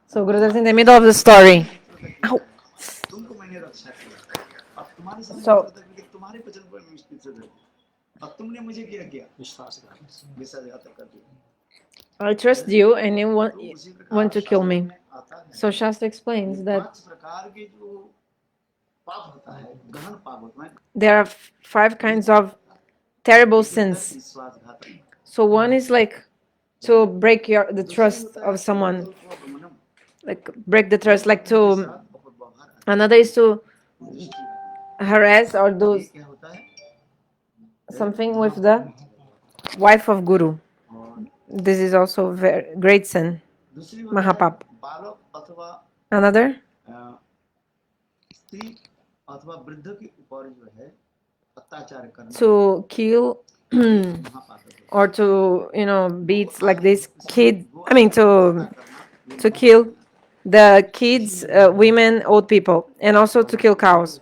So Gurudev is in the middle of the story. Ow. So I trust you and you want to kill me. So Shastra explains that there are 5 kinds of terrible sins. So one is like to break the trust of someone, like break the trust, like to. Another is to harass or do something with the wife of Guru. This is also very great sin, Mahapap. Another to kill or to beat like this kid. I mean to kill the kids, women, old people, and also to kill cows.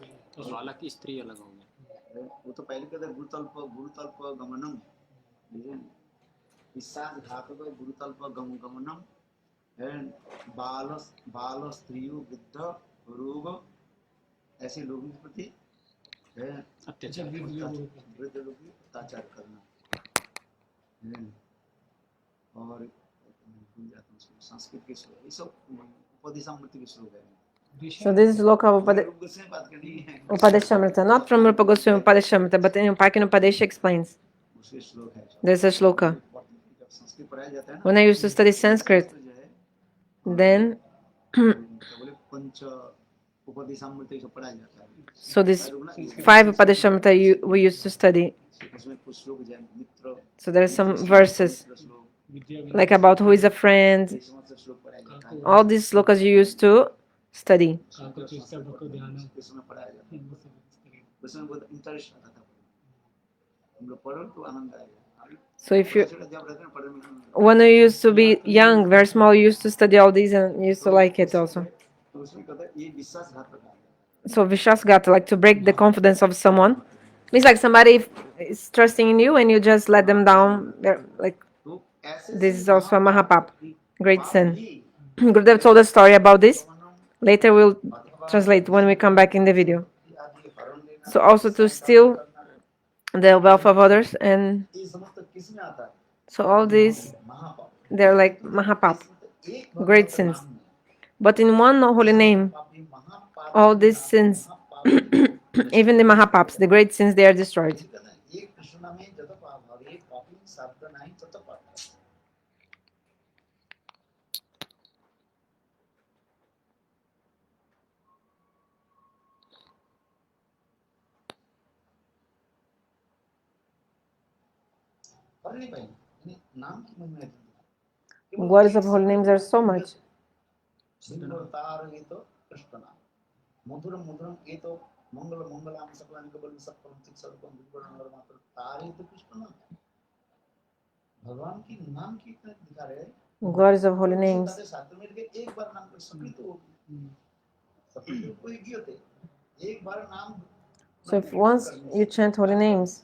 So this is Loka Upadeshamrita, not from Rupa Goswami Upadeshamrita, but in Upakina Upadesha explains. There's a shloka. When I used to study Sanskrit, then so this 5 Upadeshamrita we used to study. So there are some verses like about who is a friend. All these slokas you used to study. So if you, when you used to be young, very small, you used to study all these and you used to like it also. So Vishwasgata, like to break the confidence of someone, means like somebody is trusting in you and you just let them down. Like this is also a Mahapap, great sin. Gurudev told a story about this. Later we'll translate when we come back in the video. So also to steal the wealth of others, and so all these, they're like Mahapap, great sins. But in one holy name, all these sins, even the Mahapaps, the great sins, they are destroyed. Words of holy names are so much. Words of holy names. So if once you chant holy names,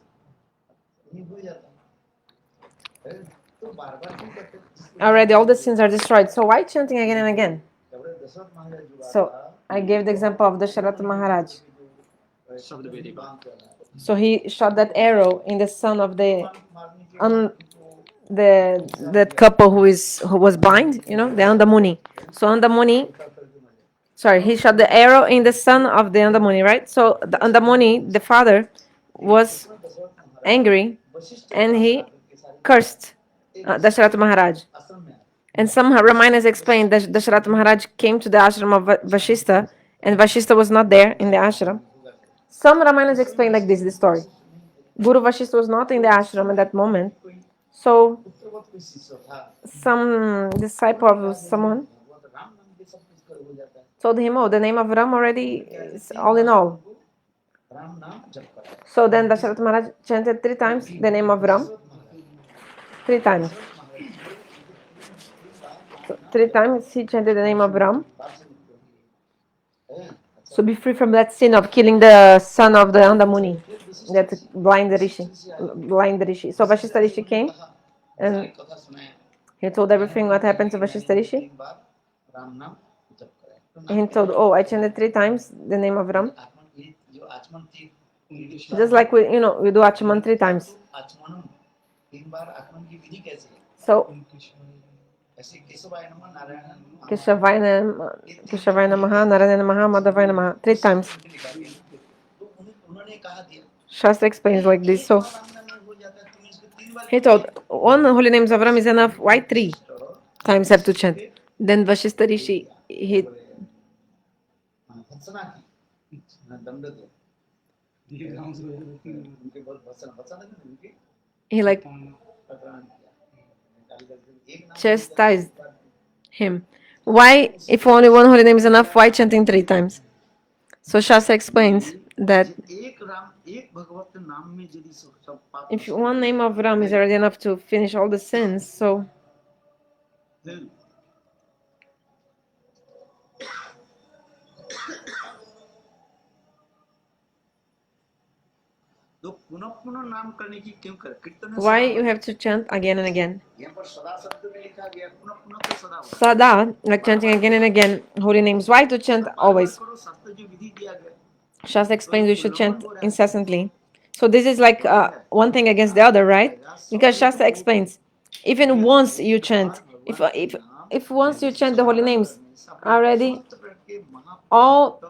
already all the sins are destroyed. So why chanting again and again? So I gave the example of the Dasharatha Maharaj. So he shot that arrow in the son of that couple who was blind, the Andamuni. So Andamuni, sorry, he shot the arrow in the son of the Andamuni, right? So the Andamuni, the father, was angry and he cursed Dasharatha Maharaj. And some Ramayanas explain that Dasharatha Maharaj came to the ashram of Vashista, and Vashista was not there in the ashram. Some Ramayanas explain like this, the story. Guru Vashista was not in the ashram at that moment. So some disciple of someone told him, oh, the name of Ram already is all in all. So then Dasharatha Maharaj chanted 3 times the name of Ram. 3 times. So 3 times he chanted the name of Ram. So be free from that sin of killing the son of the Andamuni, that blind Rishi. So Vashista Rishi came and He told everything what happened to Vashishta Rishi. He told, oh, I chanted 3 times the name of Ram. Just like we do Achman 3 times. So, Keshavaya Namaha, Narayana Namaha, Madhavaya Namaha, 3 times. Shastra explains like this. So, he told, 1 holy names of Ram is enough. Why 3 times have to chant? Then Vashishta Rishi, he like chastised him. Why, if only 1 holy name is enough, why chanting 3 times? So Shastra explains that if 1 name of Ram is already enough to finish all the sins, so why you have to chant again and again? Sada, like chanting again and again holy names. Why to chant always? Shastra explains you should chant incessantly. So this is like one thing against the other, right? Because Shastra explains, even once you chant, if once you chant the holy names already, all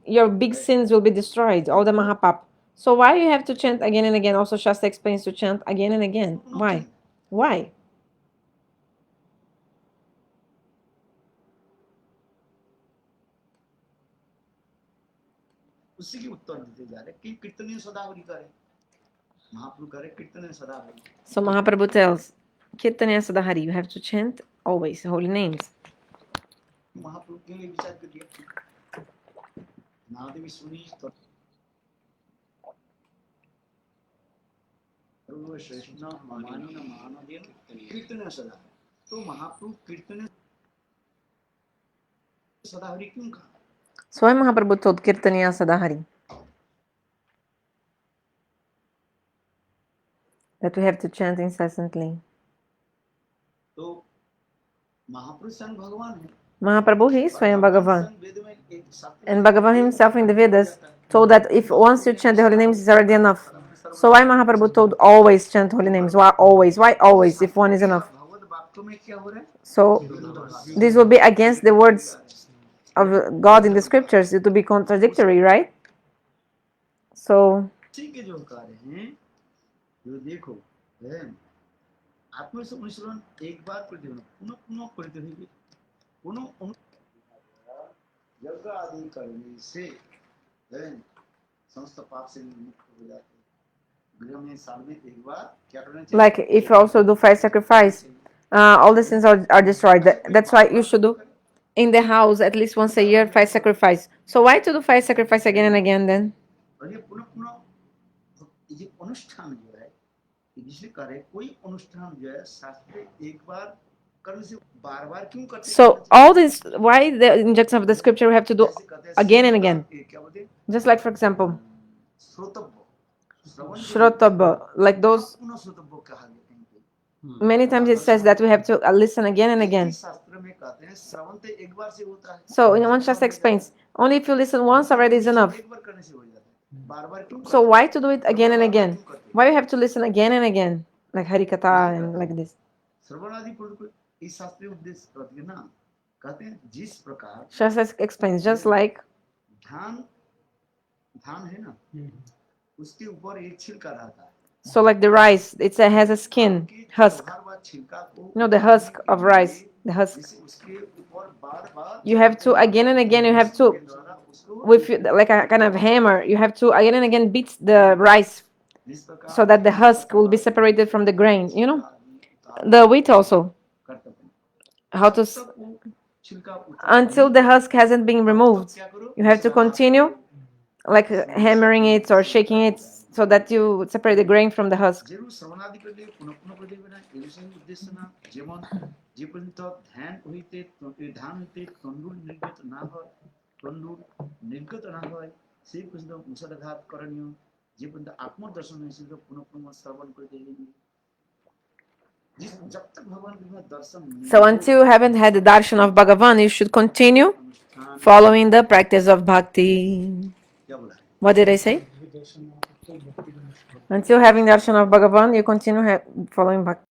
your big sins will be destroyed, all the Mahapap. So why you have to chant again and again? Also, Shastra explains to chant again and again. Why? Why? So Mahaprabhu tells, Kirtanya Sadahari, you have to chant always holy names. So why Mahaprabhu told Kirtanya Sadahari? That we have to chant incessantly. Mahaprabhu, he is Swayam Bhagavan. And Bhagavan himself in the Vedas told that if once you chant the holy names, it's already enough. So why Mahaprabhu told always chant holy names? Why always? Why always if one is enough? So this will be against the words of God in the scriptures. It will be contradictory, right? So like if you also do fire sacrifice, all the sins are destroyed. That's why you should do in the house at least once a year fire sacrifice. So why to do fire sacrifice again and again then? So all this, why the injunction of the scripture we have to do again and again? Just like for example, Shrotabha, like those. Many times it says that we have to listen again and again. So in one Shastra explains, only if you listen once already is enough. So why to do it again and again? Why you have to listen again and again? Like Harikatha and like this. Shastra explains, just like so like the rice, has a skin, husk. The husk of rice, the husk. You have to again and again. You have to with like a kind of hammer. You have to again and again beat the rice so that the husk will be separated from the grain. The wheat also. How to until the husk hasn't been removed. You have to continue like hammering it or shaking it so that you separate the grain from the husk. So until you haven't had the darshan of Bhagavan, you should continue following the practice of bhakti. What did I say? Until having darshan of Bhagavan, you continue following bhakti.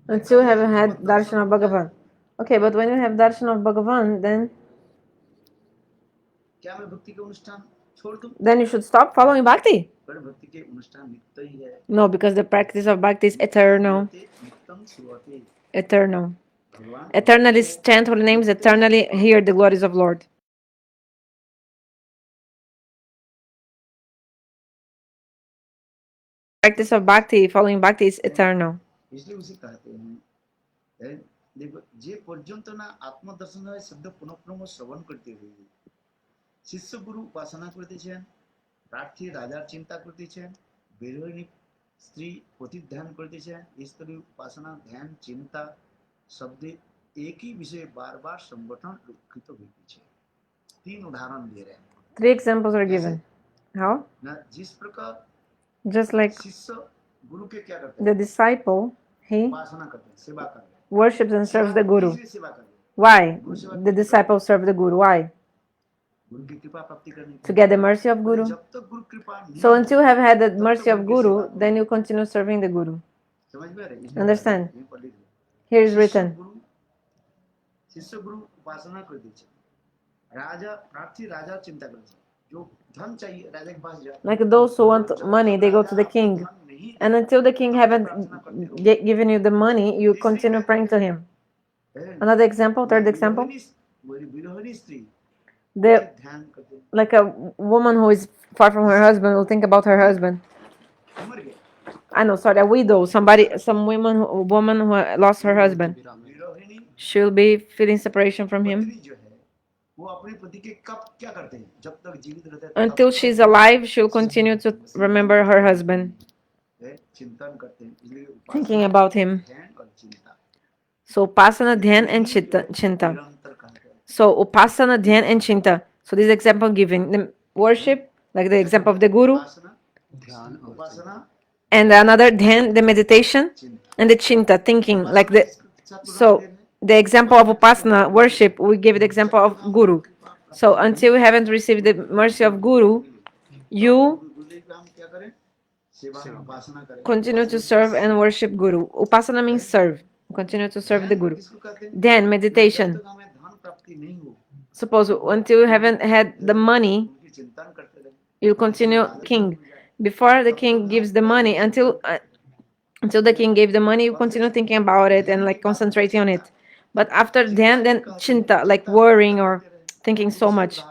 Until you haven't had darshan of Bhagavan. Okay, but when you have darshan of Bhagavan, then you should stop following bhakti. No, because the practice of bhakti is eternal. Eternal. Eternally chant holy names, eternally hear the glories of Lord. Practice of bhakti, following bhakti is eternal. Three examples are given. How? Just like the disciple, he worships and serves the Guru. Why? The disciple serve the Guru. Why? To get the mercy of Guru. So until you have had the mercy of Guru, then you continue serving the Guru. Understand? Here is written. Like those who want money, they go to the king. And until the king haven't given you the money, you continue praying to him. Another example, third example. Like a woman who is far from her husband will think about her husband. I know, sorry, a widow, some woman who lost her husband. She'll be feeling separation from him. Until she's alive, she'll continue to remember her husband, thinking about him. So upasana, dhyan, and chinta. So upasana, dhyan, and chinta. So this example given, the worship, like the example of the Guru, and another dhyan, the meditation, and the chinta, thinking, like the. So the example of upasana, worship, we give the example of Guru. So until you haven't received the mercy of Guru, you continue to serve and worship Guru. Upasana means serve. Continue to serve the Guru. Then meditation. Suppose until you haven't had the money, you continue king. Before the king gives the money, until the king gave the money, you continue thinking about it and like concentrating on it. But after then chinta, like worrying or thinking so much.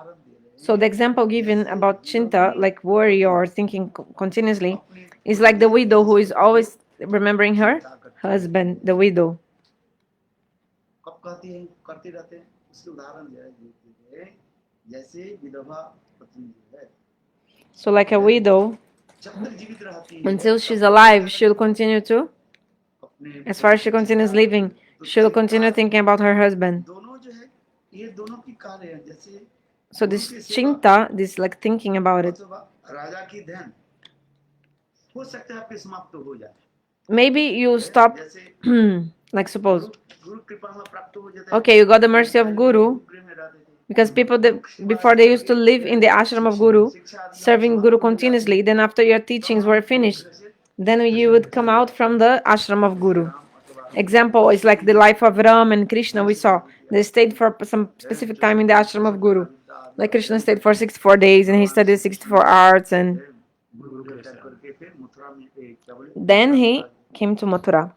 So the example given about chinta, like worry or thinking continuously, is like the widow who is always remembering her husband, the widow. So like a widow, until she's alive, she'll continue to, as far as she continues living, she'll continue thinking about her husband. So this chinta, this like thinking about it, maybe you stop, like suppose, okay, you got the mercy of Guru, because people that before they used to live in the ashram of Guru, serving Guru continuously, then after your teachings were finished, then you would come out from the ashram of Guru. Example is like the life of Ram and Krishna we saw. They stayed for some specific time in the ashram of Guru. Like Krishna stayed for 64 days and he studied 64 arts and Then he came to Mathura.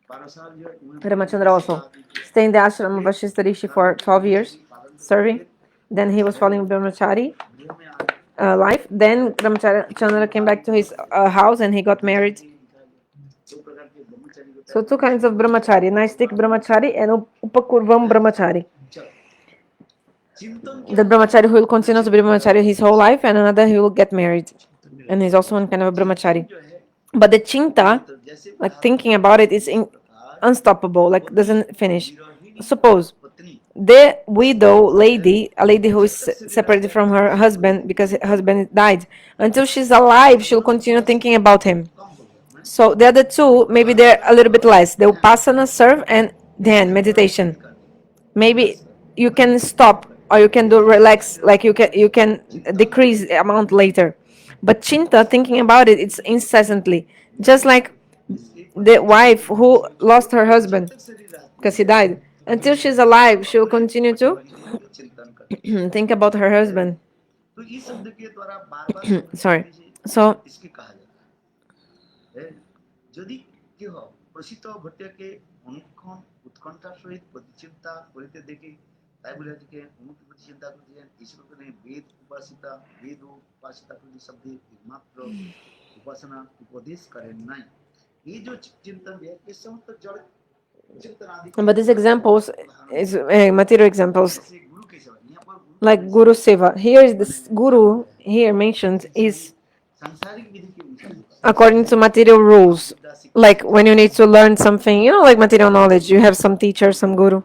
Ramachandra also stayed in the ashram of Vashistha Rishi for 12 years, serving. Then he was following brahmachari life. Then Ramachandra came back to his house and he got married. So two kinds of brahmachari, Naistik brahmachari and Upakurvam brahmachari. The brahmachari who will continue to be brahmachari his whole life, and another who will get married. And he's also one kind of a brahmachari. But the chinta, like thinking about it, is unstoppable, like doesn't finish. Suppose the widow lady, a lady who is separated from her husband because her husband died, until she's alive, she'll continue thinking about him. So the other two, maybe they're a little bit less. The upasana, serve, and then meditation. Maybe you can stop or you can do relax, like you can decrease the amount later. But chinta, thinking about it, it's incessantly. Just like the wife who lost her husband because he died. Until she's alive, she will continue to think about her husband. Sorry. So but these examples is material examples, like Guru Seva. Here is this Guru here mentioned is according to material rules. Like when you need to learn something, like material knowledge, you have some teacher, some guru.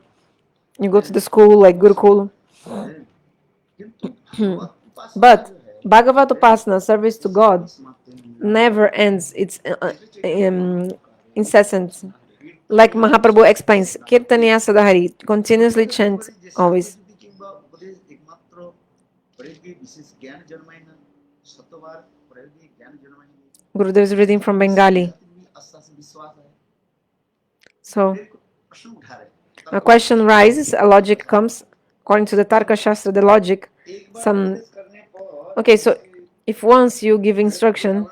You go to the school, like Gurukul. But Bhagavad Upasana, service to God, never ends. It's incessant. Like Mahaprabhu explains, Kirtaniya Sadahari, continuously chant always. Gurudev is reading from Bengali. So, a question rises, a logic comes. According to the Tarka Shastra, the logic, Okay, so if once you give instruction,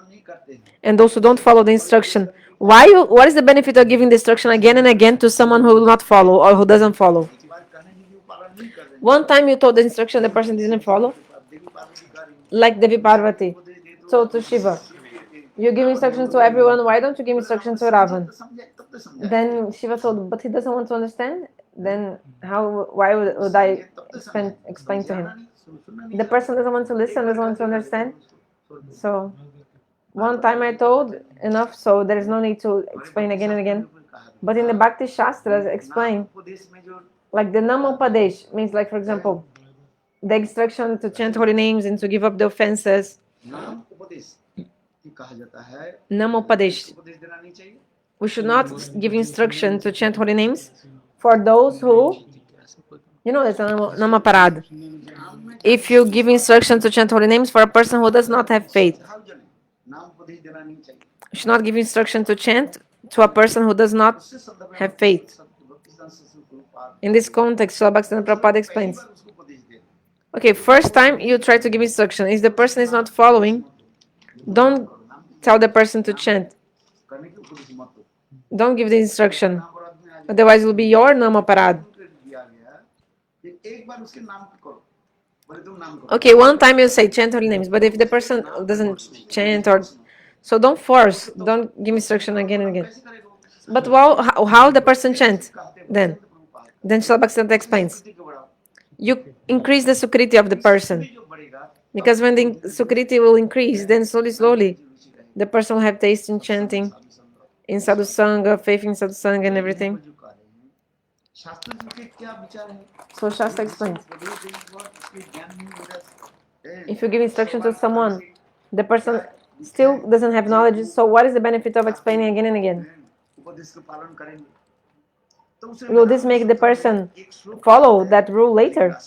and those who don't follow the instruction, what is the benefit of giving the instruction again and again to someone who will not follow or who doesn't follow? One time you told the instruction, the person didn't follow, like Devi Parvati told to Shiva, you give instructions to everyone, why don't you give instructions to Ravan? Then Shiva told, but he doesn't want to understand. Then why would I explain to him? The person doesn't want to listen, doesn't want to understand. So one time I told enough, so there is no need to explain again and again. But in the Bhakti Shastras explain, like the Namopadesh means, like for example, the instruction to chant holy names and to give up the offenses. Namopadesh. We should not give instruction to chant holy names for those who, it's a Namaparad. If you give instruction to chant holy names for a person who does not have faith, you should not give instruction to chant to a person who does not have faith. In this context, Srila Bhaktivinoda Prabhupada explains. Okay, first time you try to give instruction. If the person is not following, don't tell the person to chant. Don't give the instruction. Otherwise, it will be your Namaparad. Okay, one time you say chant holy names, but if the person doesn't chant so don't force, don't give instruction again and again. But how the person chant then? Then Srila Bhaktivinoda explains. You increase the sukriti of the person. Because when the sukriti will increase, then slowly, the person will have taste in chanting, in sadhu sangha, faith in sadhu sangha and everything. So Shastra explains. If you give instruction to someone, the person still doesn't have knowledge, so what is the benefit of explaining again and again? Will this make the person follow that rule later?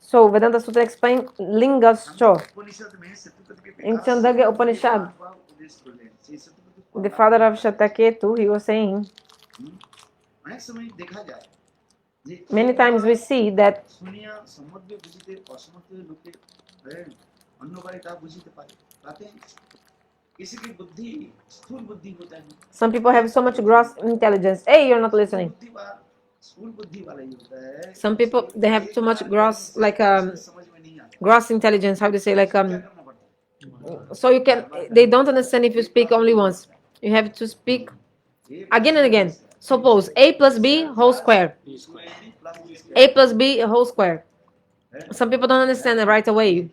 So Vedanta Sutra explains Lingascho. In Chandagya Upanishad, the father of Shataketu, he was saying, many times we see that Some people have so much gross intelligence. Hey, you're not listening. Some people they have too much gross like gross intelligence. How to say like so you can they don't understand if you speak only once. You have to speak again and again. Suppose a plus b whole square. A plus b whole square. Some people don't understand it right away.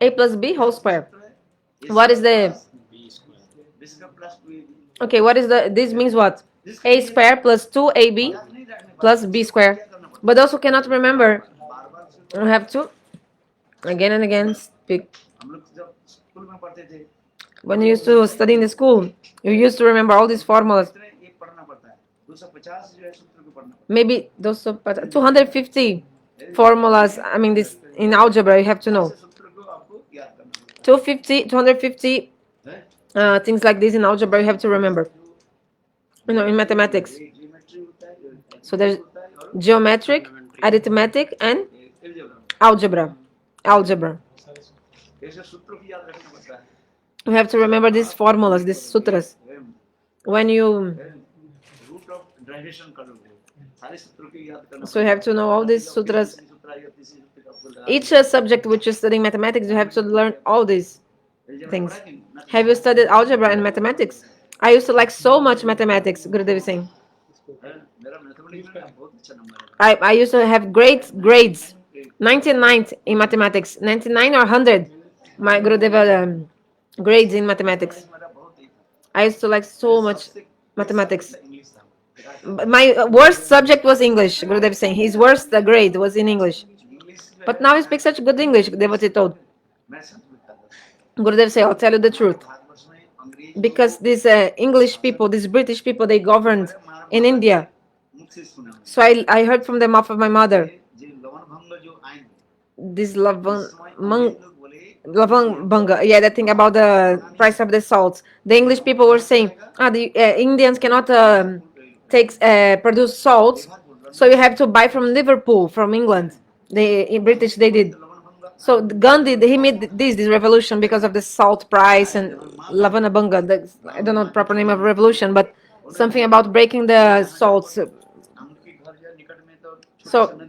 A plus b whole square. What is the okay? What is the this means what? A square plus 2ab plus b square. But those who cannot remember, you have to again and again speak. When you used to study in the school, you used to remember all these formulas. Maybe those 250 formulas. I mean, this in algebra you have to know. 250 things like this in algebra you have to remember. In mathematics. So there's geometric, arithmetic, and algebra. Algebra. You have to remember these formulas, these sutras. When you so you have to know all these sutras. Each subject which is studying mathematics, you have to learn all these things. Have you studied algebra and mathematics? I used to like so much mathematics, Gurudev is saying. I used to have great grades, 99 in mathematics, 99 or 100. My Gurudev grades in mathematics. I used to like so much mathematics. My worst subject was English, Gurudev is saying. His worst grade was in English. But now he speaks such good English, Devotee told. Gurudev say, I'll tell you the truth. Because these English people, these British people, they governed in India. So I heard from the mouth of my mother. This Lavang Banga, yeah, that thing about the price of the salt. The English people were saying, the Indians cannot produce salt, so you have to buy from Liverpool, from England. In British, they did. So Gandhi, he made this revolution because of the salt price and Lavana Banga. I don't know the proper name of revolution, but something about breaking the salts. So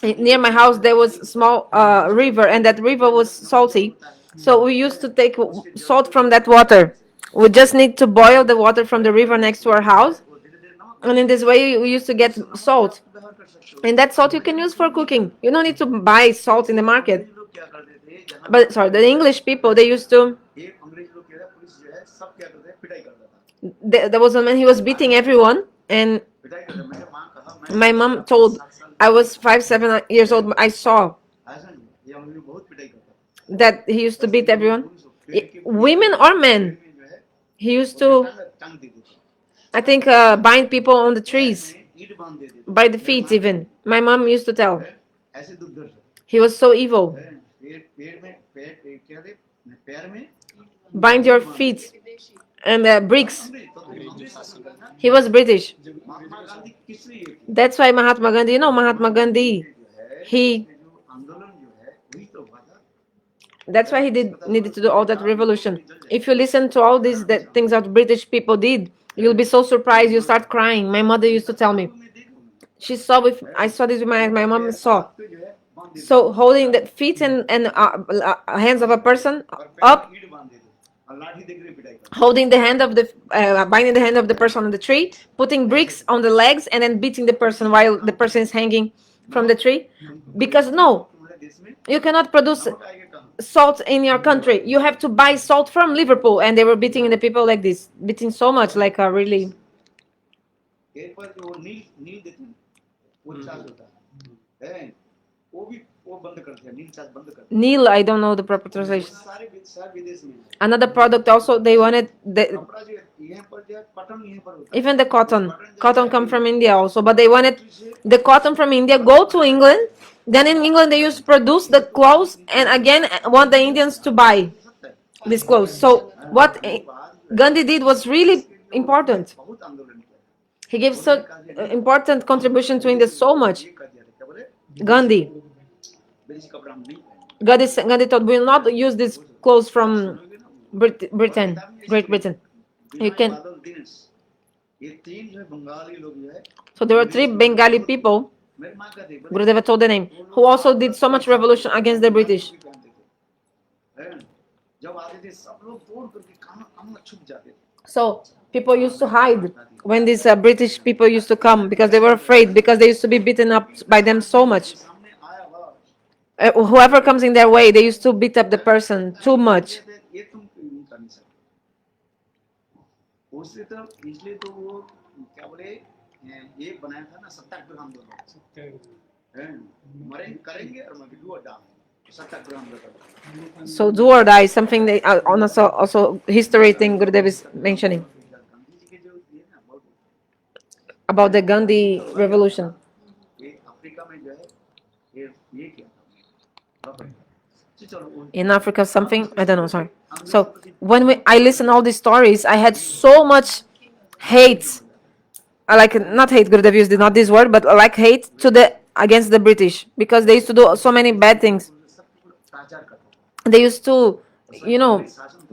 near my house there was a small river, and that river was salty. So we used to take salt from that water. We just need to boil the water from the river next to our house, and in this way we used to get salt. And that salt you can use for cooking. You don't need to buy salt in the market. But sorry, the English people, they used to. There was a man, he was beating everyone, and my mom told, I was 5, 7 years old, I saw that he used to beat everyone, women or men. He used to, I think, bind people on the trees, by the feet even. My mom used to tell. He was so evil. Bind your feet and bricks. He was British. That's why Mahatma Gandhi, Mahatma Gandhi, he. That's why he needed to do all that revolution. If you listen to all these things that British people did, you'll be so surprised. You start crying. My mother used to tell me. She saw with I saw this with my mom saw. So holding the feet and hands of a person up, holding the hand of the binding the hand of the person on the tree, putting bricks on the legs, and then beating the person while the person is hanging from the tree. Because no, you cannot produce salt in your country. You have to buy salt from Liverpool, and they were beating the people like this, beating so much, like a really. Neil, I don't know the proper translation. Another product also they wanted even the cotton come from India also, but they wanted the cotton from India go to England. Then in England they used to produce the clothes and again want the Indians to buy these clothes. So what Gandhi did was really important. He gave such important contribution to India so much. Gandhi. Gandhi thought we will not use these clothes from Britain, Great Britain. You can. So there were three Bengali people, Gurudeva told the name, who also did so much revolution against the British. So people used to hide when these British people used to come because they were afraid, because they used to be beaten up by them so much. Whoever comes in their way, they used to beat up the person too much. So do or die is something they also history thing Gurudev is mentioning about the Gandhi revolution. In Africa, something I don't know. Sorry. So when I listen all these stories, I had so much hate. I like not hate. Gurudev used not this word, but I like hate to the against the British because they used to do so many bad things. They used to,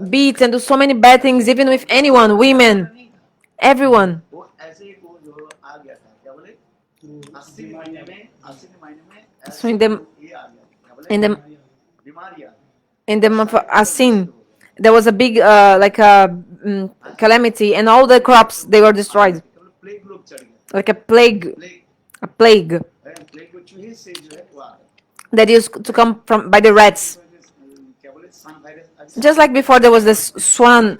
beat and do so many bad things, even with anyone, women, everyone. So in the in the month of Asin, there was a big like a calamity, and all the crops they were destroyed, like a plague that used to come from by the rats. Just like before, there was this swine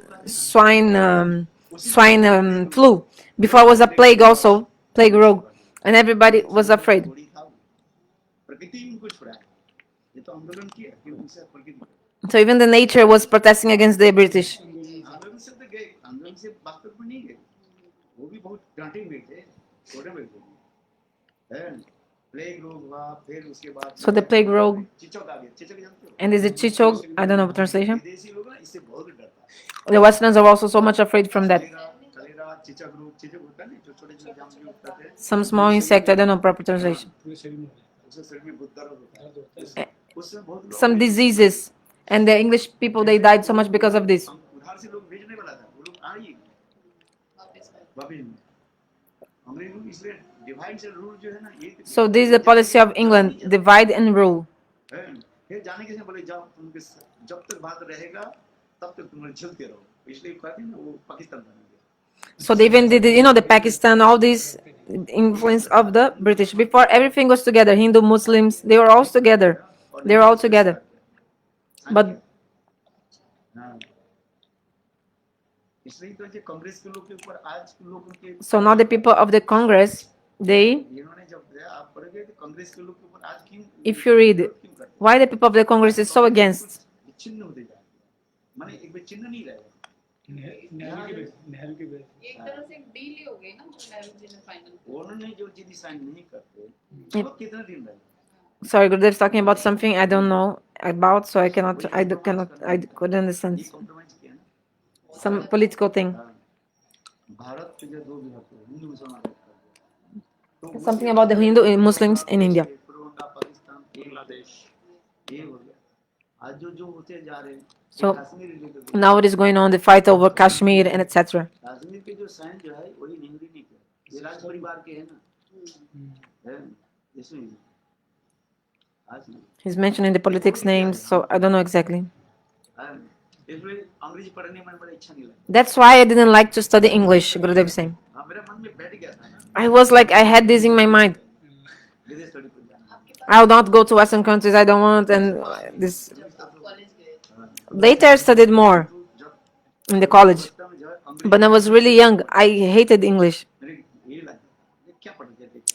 flu. Before was a plague also, plague rogue, and everybody was afraid. So even the nature was protesting against the British. So the plague rogue, and is it chichog? I don't know the translation. The Westerners are also so much afraid from that. Some small insect, I don't know proper translation. Some diseases, and the English people, they died so much because of this. So this is the policy of England: divide and rule. So they even did, the Pakistan, all these influence of the British. Before, everything was together. Hindu, Muslims, they were all together. They were all together. But so now the people of the Congress, they, if you read, why the people of the Congress is so against? Sorry, Gurudev's talking about something I don't know about, so I couldn't understand. Some political thing. Something about the Hindu and Muslims in India. So now it is going on the fight over Kashmir and etc. He's mentioning the politics names, so I don't know exactly. That's why I didn't like to study English, Gurudev is saying. I was like, I had this in my mind. I'll not go to Western countries, I don't want, and this. Later I studied more in the college. But when I was really young, I hated English.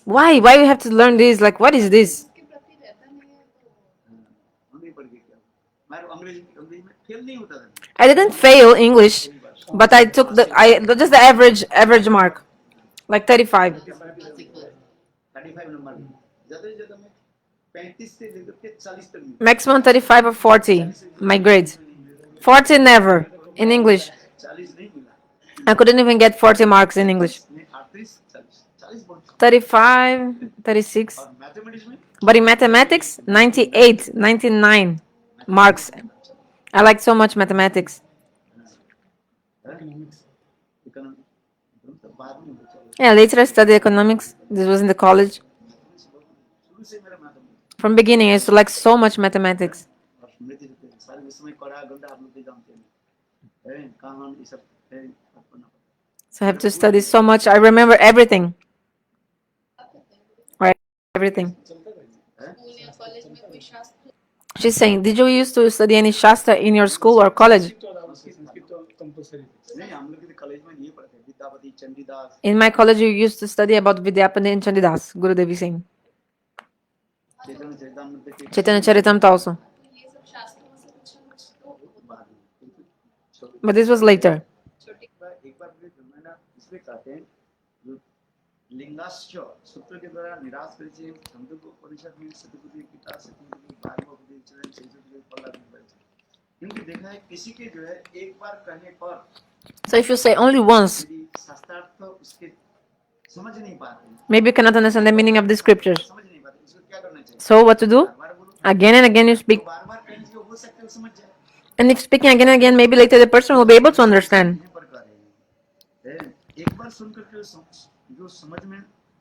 Why? Why you have to learn this? Like, what is this? I didn't fail English, but I took just the average mark, like 35. Maximum 35 or 40. My grade. 40 never in English. I couldn't even get 40 marks in English. 35, 36. But in mathematics, 98, 99. Marx. I like so much mathematics. Yeah, later I studied economics. This was in the college. From beginning, I used to like so much mathematics. So I have to study so much. I remember everything. Right, everything. She's saying, did you used to study any Shastra in your school or college? In my college, you used to study about Vidyapati and Chandidas, Guru Devi Singh. Chaitanya Charitamrita also. But this was later. So if you say only once, maybe you cannot understand the meaning of the scriptures. So what to do? Again and again you speak. And if speaking again and again, maybe later the person will be able to understand.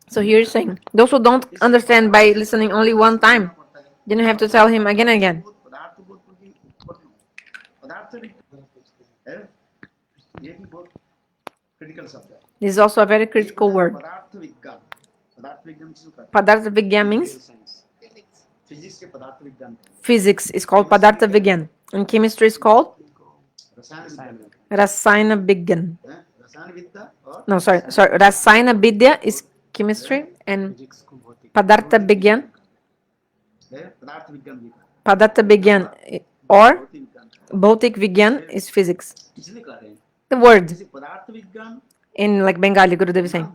So here you're saying, those who don't understand by listening only one time, then you have to tell him again and again. This is also a very critical word. Padartha Vigyan means physics is called Padartha Vigyan, and chemistry is called Rasayana Vigyan. No, sorry. Rasayana Vidya is chemistry, and Padartha Vigyan, or Bhautik Vigyan is physics. The word in like Bengali, Gurudev is saying.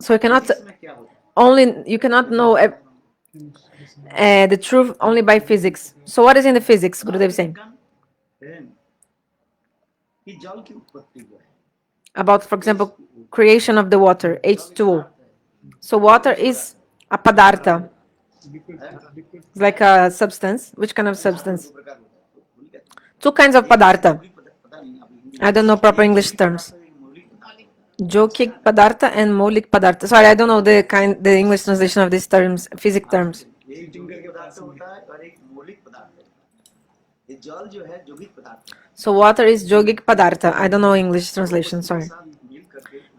So you cannot know the truth only by physics. So what is in the physics, Gurudev is saying? About, for example, creation of the water, H2O. So water is a padartha. It's like a substance. Which kind of substance? Two kinds of padartha. I don't know proper English terms. Jokik padartha and maulik padartha. Sorry, I don't know the English translation of these terms, physics terms. So water is yogic padartha. I don't know English translation, sorry.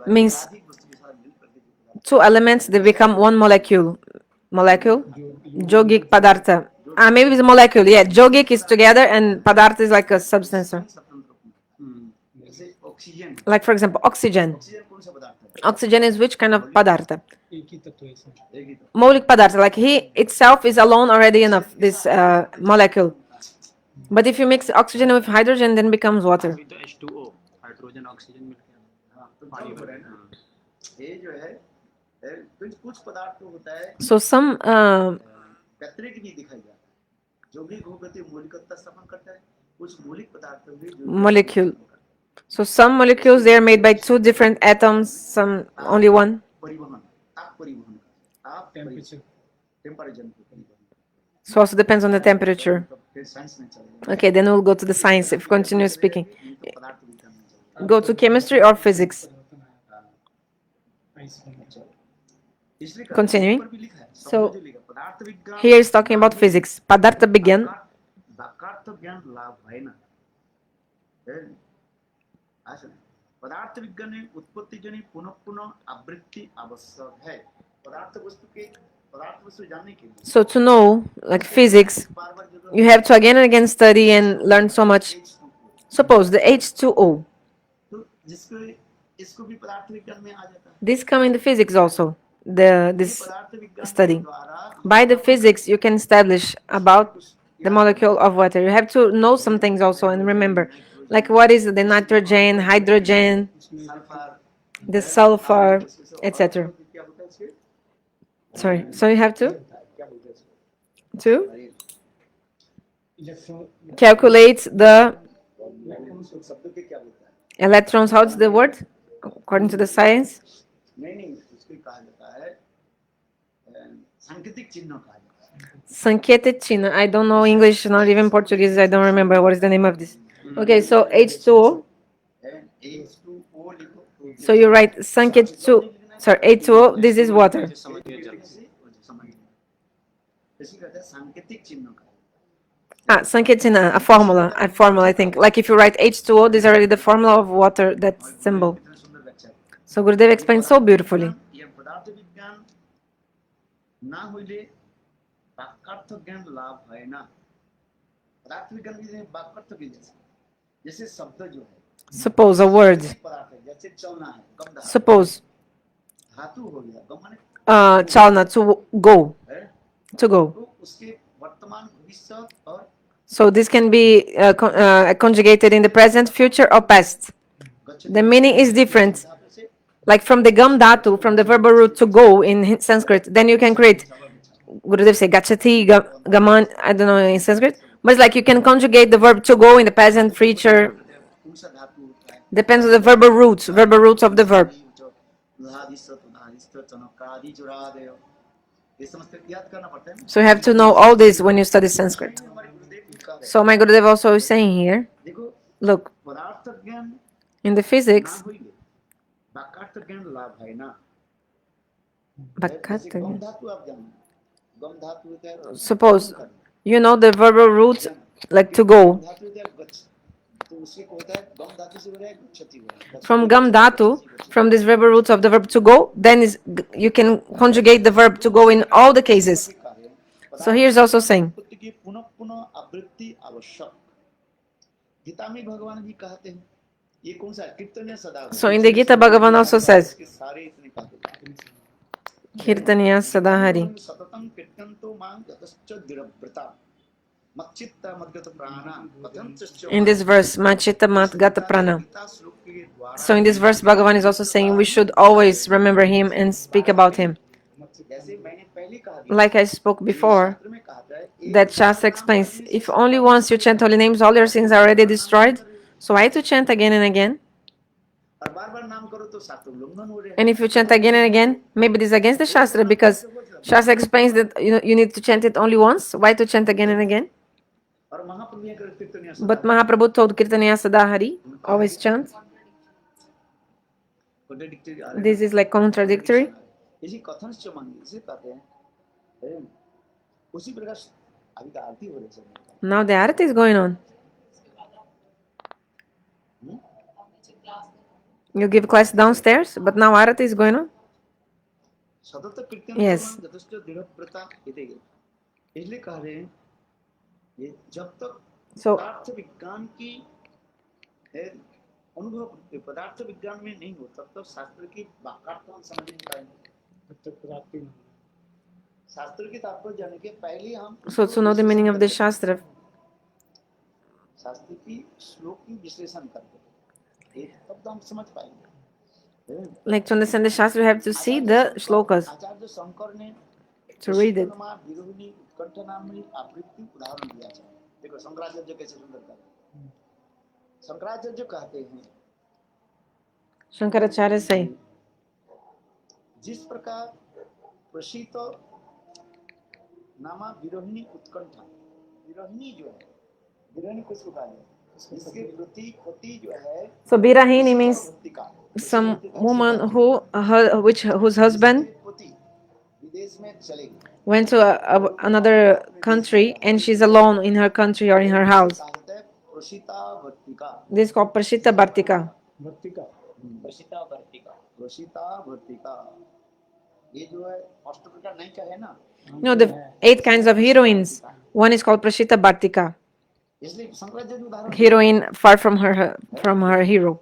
Means two elements, they become one molecule. Molecule? Yogic padartha. Maybe it's a molecule. Yeah, yogic is together and padartha is like a substance. Like for example, oxygen. Oxygen is which kind of padartha? Maulik padartha. Like he itself is alone already enough, this molecule. But if you mix oxygen with hydrogen, then becomes water. So some molecule. So some molecules, they are made by two different atoms, some only one. So also depends on the temperature. Okay, then we'll go to the science if we continue speaking. Go to chemistry or physics. Continuing. So here is talking about physics. Padartha Vigyan. So to know, like physics, you have to again and again study and learn so much. Suppose the H2O. This come in the physics also, this study. By the physics, you can establish about the molecule of water. You have to know some things also and remember, like what is the nitrogen, hydrogen, the sulfur, etc. Sorry, so you have to calculate the electrons. How's the word according to the science? Sanketet China. I don't know English, not even Portuguese. I don't remember what is the name of this. Okay, so H2O. So you write Sanketu. Sorry, H2O. This is water. Ah, Sanketina, a formula, I think. Like if you write H2O, this is already the formula of water, that symbol. So Gurudev explains so beautifully. Suppose a word. Suppose. Chalna, to go. To go. So this can be conjugated in the present, future, or past. The meaning is different. Like from the gam dhatu, from the verbal root to go in Sanskrit, then you can create. Gurudev say gachati, gaman, I don't know in Sanskrit, but it's like you can conjugate the verb to go in the present, future. Depends on the verbal roots of the verb. So you have to know all this when you study Sanskrit. So my Gurudev also is saying here, look, in the physics, suppose you know the verbal roots, like to go. From gam dhatu, from this verbal roots of the verb to go, then you can conjugate the verb to go in all the cases. So here's also saying. So in the Gita, Bhagavan also says, Kirtaniya Sadahari. In this verse, Machitta Matgata Prana. So in this verse, Bhagavan is also saying we should always remember him and speak about him. Like I spoke before, that Shastra explains, if only once you chant holy names, all your sins are already destroyed. So why to chant again and again? And if you chant again and again, maybe this is against the Shastra, because Shastra explains that you need to chant it only once. Why to chant again and again? But Mahaprabhu told Kirtaniya Sadahari, always chant. This is like contradictory. Now the arati is going on. You give class downstairs, but now arati is going on? Yes. So so to know the meaning of the Shastra, like to understand the Shastra, you have to see the shlokas, to read it. Shankaracharya say, so Birahini means some woman whose husband went to another country and she's alone in her country or in her house. This is called Prashita Bhartika. No, the 8 kinds of heroines. One is called Prashita Bhartika. Heroine far from her hero.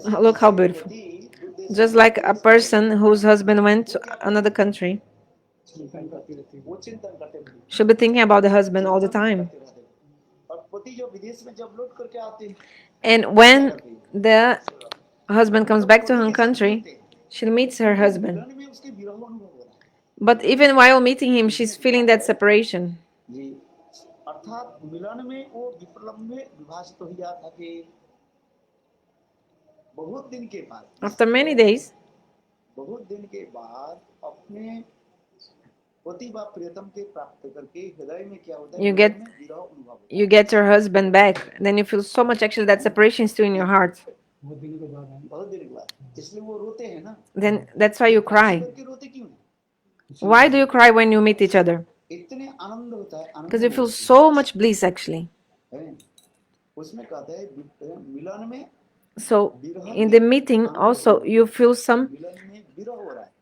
Look how beautiful. Just like a person whose husband went to another country She'll be thinking about the husband all the time. And when the husband comes back to her country, she meets her husband. But even while meeting him, she's feeling that separation. After many days, you get your husband back, then you feel so much actually that separation is still in your heart. Then that's why you cry. Why do you cry when you meet each other? Because you feel so much bliss actually. So in the meeting also you feel some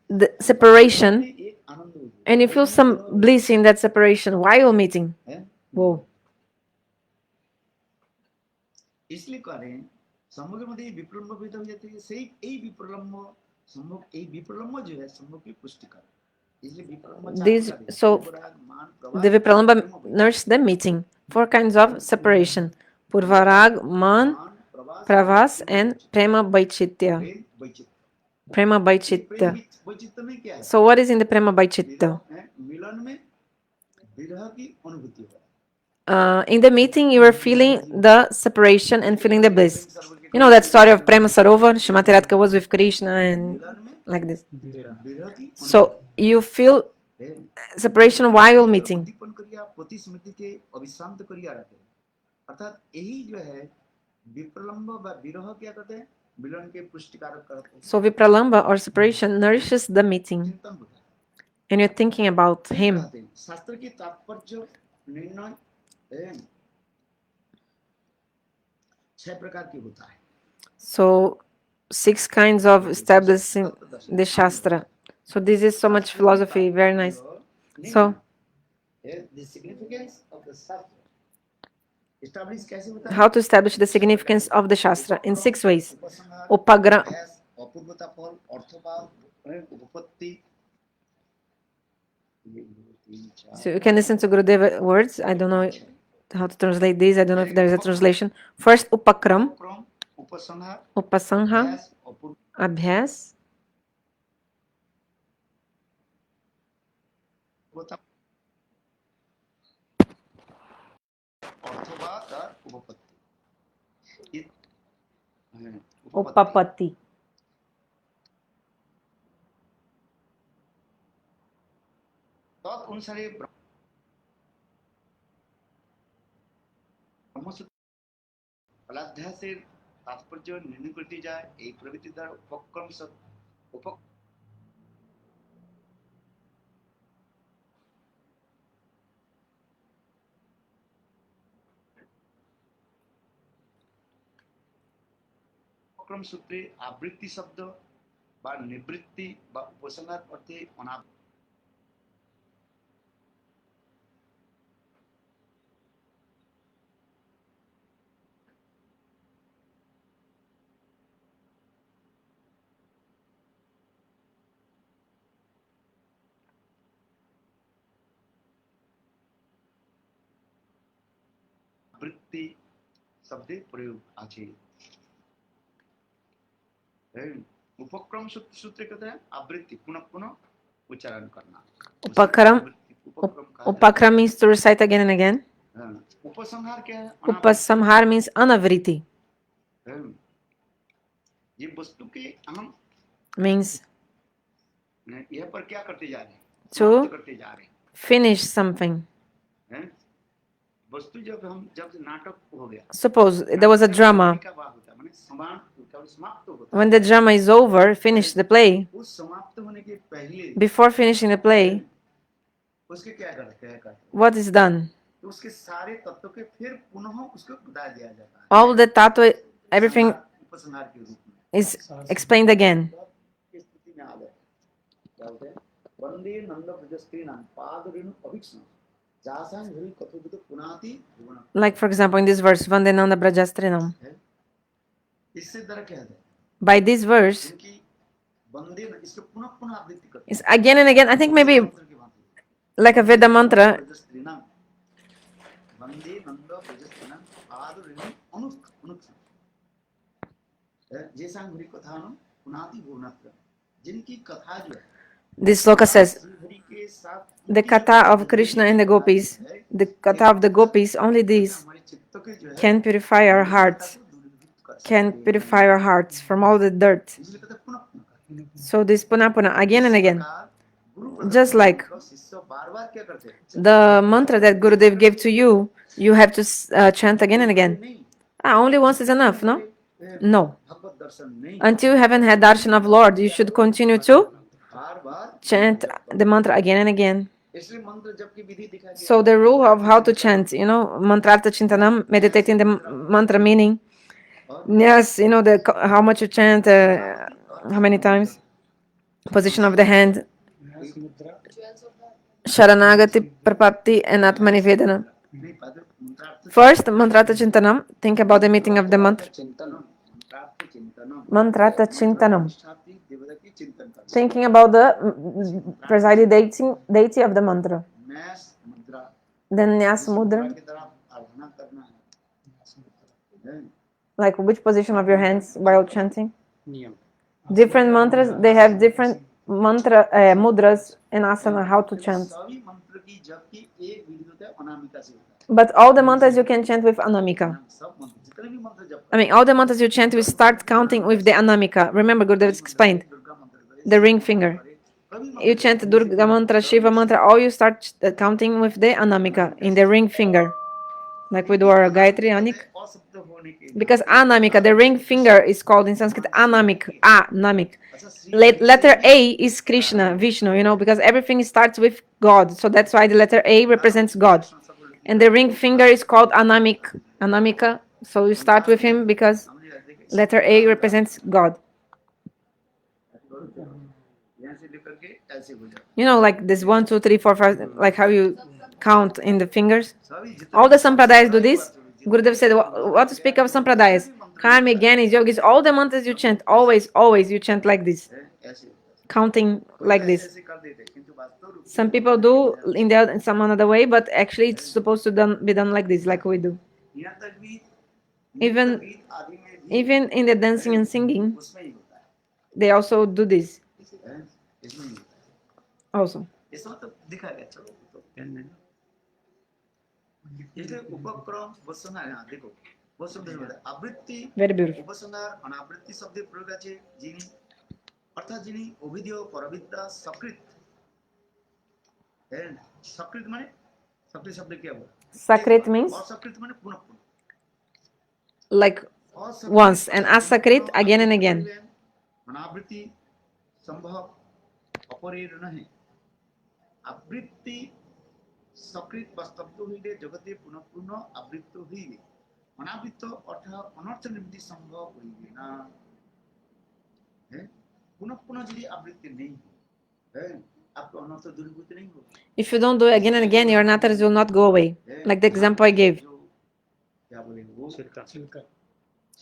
the separation, and you feel some bliss in that separation while meeting. Whoa. These, so the Vipralamba nurse the meeting. Four kinds of separation: Purvarag, Man, Pravas, and Prema Baichitya. Prema Baichitya. So what is in the Prema Baichitya? In the meeting, you were feeling the separation and feeling the bliss. You know that story of Prema Sarovar? Shrimati Radhika was with Krishna and like this. So you feel separation while meeting. So Vipralamba or separation nourishes the meeting, and you're thinking about him. So 6 kinds of establishing the Shastra. So this is so much philosophy, very nice. So how to establish the significance of the Shastra? In 6 ways. Upagra. So you can listen to Gurudeva words. I don't know how to translate these. I don't know if there is a translation. First, Upakram, Upasangha, Abhyas, Upapati. Upakram. Upakram means to recite again and again. Upasamhar means anavriti. Means to finish something. Suppose there was a drama. When the drama is over, finish the play. Before finishing the play, what is done? All the tattva, everything is explained again. Like for example in this verse, Vandenanda Brajastrinam. By this verse, it's again and again. I think maybe like a Veda mantra. This sloka says, the katha of Krishna and the gopis, the katha of the gopis, only these can purify our hearts, from all the dirt. So this puna puna, again and again. Just like the mantra that Gurudev gave to you, you have to chant again and again. Only once is enough, no? No. Until you haven't had darshan of Lord, you should continue to chant the mantra again and again. So the rule of how to chant, mantrartha chintanam, meditating the mantra meaning. Yes, how much you chant, how many times, position of the hand, Sharanagati, Prapatti, and Atma-nivedana. First, mantrata chintanam. Think about the meaning of the mantra. Mantrata chintanam. Thinking about the presiding deity of the mantra. Then Nyas Mudra. Like which position of your hands while chanting? Different mantras, they have different mudras and asana, how to chant. But all the mantras you can chant with Anamika. All the mantras you chant, we start counting with the Anamika. Remember, Gurudev explained the ring finger. You chant Durga mantra, Shiva mantra, all you start counting with the Anamika in the ring finger. Like we do our Gayatri Anik. Because Anamika, the ring finger is called in Sanskrit Anamik. Anamik. Letter A is Krishna, Vishnu, because everything starts with God. So that's why the letter A represents God. And the ring finger is called Anamik. Anamika. So you start with him because letter A represents God. Like this 1, 2, 3, 4, 5, like how you count in the fingers. All the sampradayas do this. Gurudev said, what to speak of sampradayas? Karmi, Gyanis, yogis, all the mantras you chant, always you chant like this. Counting like this. Some people do in some another way, but actually it's supposed to be done like this, like we do. Even in the dancing and singing, they also do this. Also. Very beautiful. Sakrit means like once, and asakrit again and again. If you don't do it again and again, your nattars will not go away. Like the example I gave.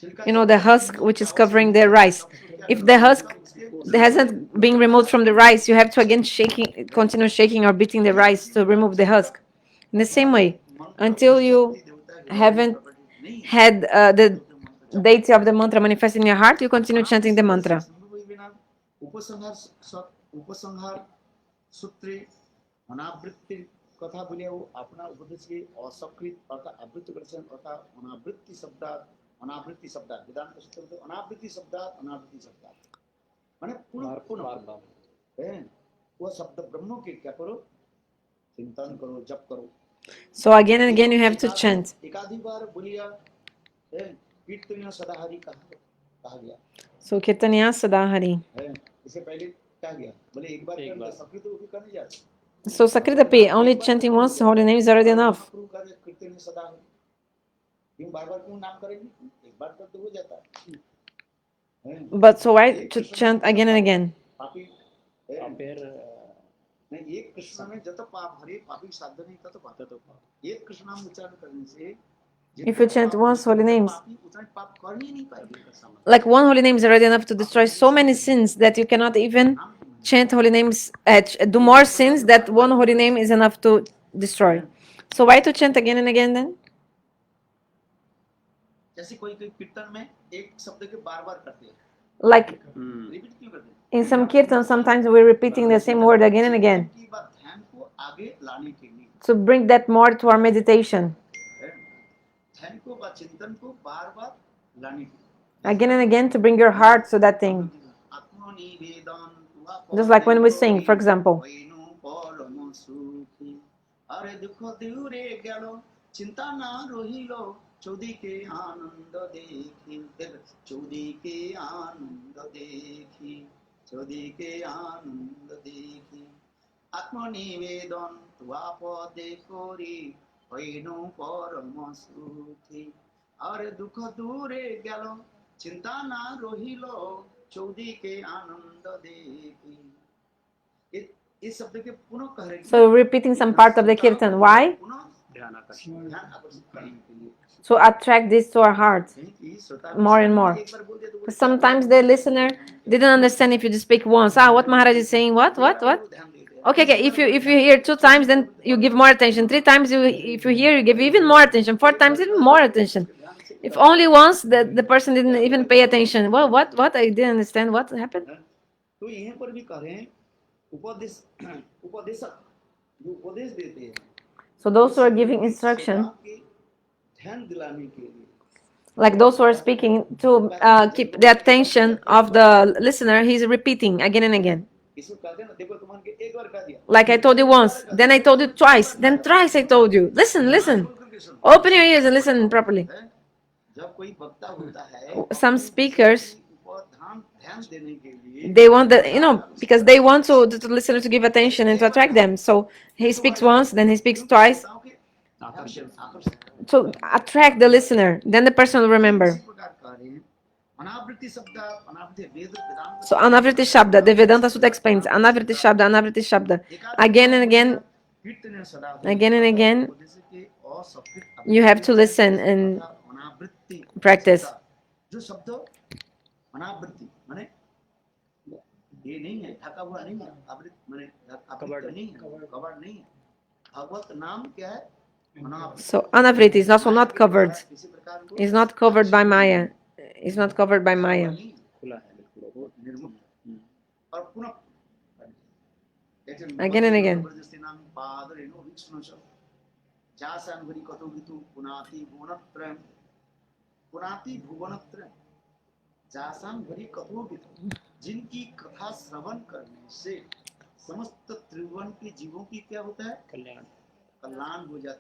The husk which is covering the rice. If the husk hasn't been removed from the rice, you have to again continue shaking or beating the rice to remove the husk. In the same way, until you haven't had the deity of the mantra manifest in your heart, you continue chanting the mantra. So again and again you have to chant. So Kirtaniya Sadahari. So Sakritapi, only chanting once the holy name is already enough. But so why to chant again and again? If you chant once holy names, like one holy name is already enough to destroy so many sins that you cannot even chant holy names, do more sins that one holy name is enough to destroy. So why to chant again and again then? Like in some kirtan, sometimes we're repeating the same word again and again to bring that more to our meditation. Again and again to bring your heart to that thing. Just like when we sing, for example. So repeating some part of the kirtan. Why? To attract this to our heart more and more. Sometimes the listener didn't understand if you just speak once. What Maharaj is saying? What? Okay, okay. If you hear 2 times, then you give more attention. 3 times, if you hear, you give even more attention. 4 times, even more attention. If only once, the person didn't even pay attention. Well, what? I didn't understand. What happened? So those who are giving instruction, like those who are speaking, to keep the attention of the listener, he's repeating again and again. Like I told you once, then I told you twice, then thrice I told you. Listen, listen. Open your ears and listen properly. Some speakers, they want because they want the listener to give attention and to attract them. So he speaks once, then he speaks twice to attract the listener. Then the person will remember. So Anavriti Shabda, the Vedanta Sutta explains Anavriti Shabda. Again and again, you have to listen and practice. So Anavriti is also not covered. It's not covered by Maya. It's not covered by Maya. Again and again.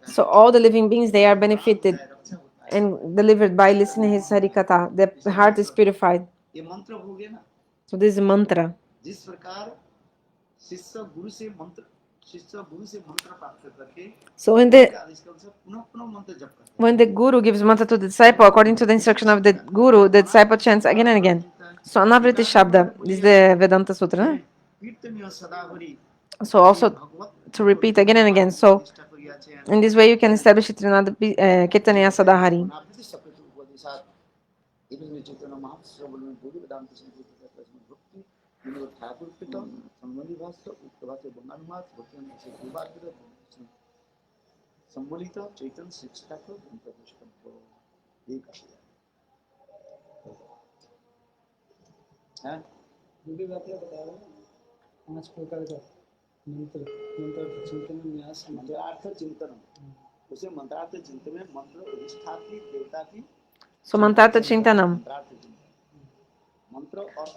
So all the living beings, they are benefited and delivered by listening his Harikatha. The heart is purified. So this is a mantra. So when the guru gives mantra to the disciple, according to the instruction of the guru, the disciple chants again and again. So Anavriti Shabda, this is the Vedanta Sutra. So also to repeat again and again. So in this way you can establish it in another Kirtaniya Sadahari. So mantrartha chintanam.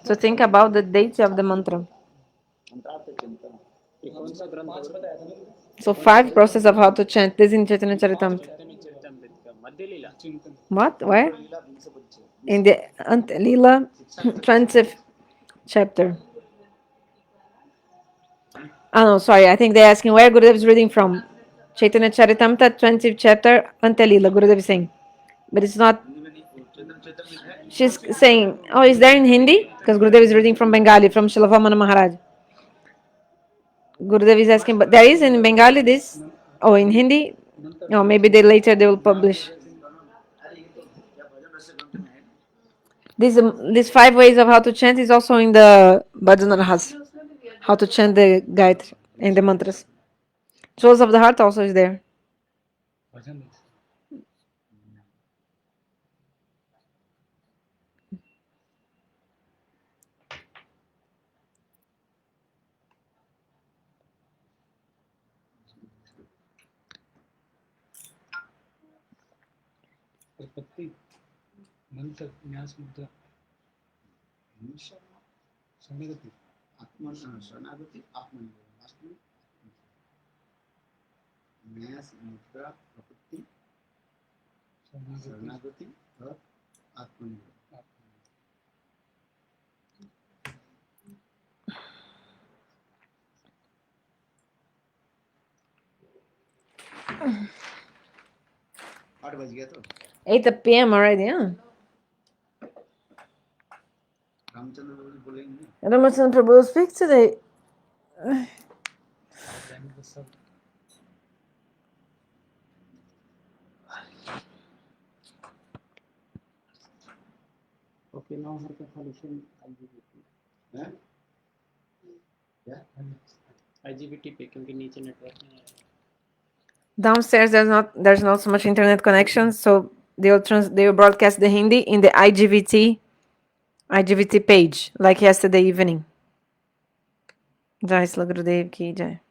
So think about the deity of the mantra. So 5 process of how to chant. This in Chaitanya Charitamrita. What? Where? In the Ant-lila 20th chapter. Oh no, sorry. I think they're asking where Gurudev is reading from. Chaitanya Charitamrita 20th chapter Ant-lila. Gurudev is saying, but it's not. She's saying, oh, is there in Hindi? Because Gurudev is reading from Bengali, from Shilavamana Maharaj. Gurudev is asking, but there is in Bengali this? Oh, in Hindi? Oh, maybe later they will publish. These 5 ways of how to chant is also in the Bhajan Rahas. how to chant the Gayatri and the mantras. Jewels of the Heart also is there. आठ बज गया तो 8 p.m. already, huh? Ramchandra प्रभु बोलेंगे Ramachandra Prabhu will speak today. Okay now हर का solution IGBT है क्या IGBT पे क्योंकि नीचे नेटवर्क नहीं है Downstairs, there's not so much internet connection, so they'll broadcast the Hindi in the IGVT page, like yesterday evening. Jai Sri Gurudev ki jai.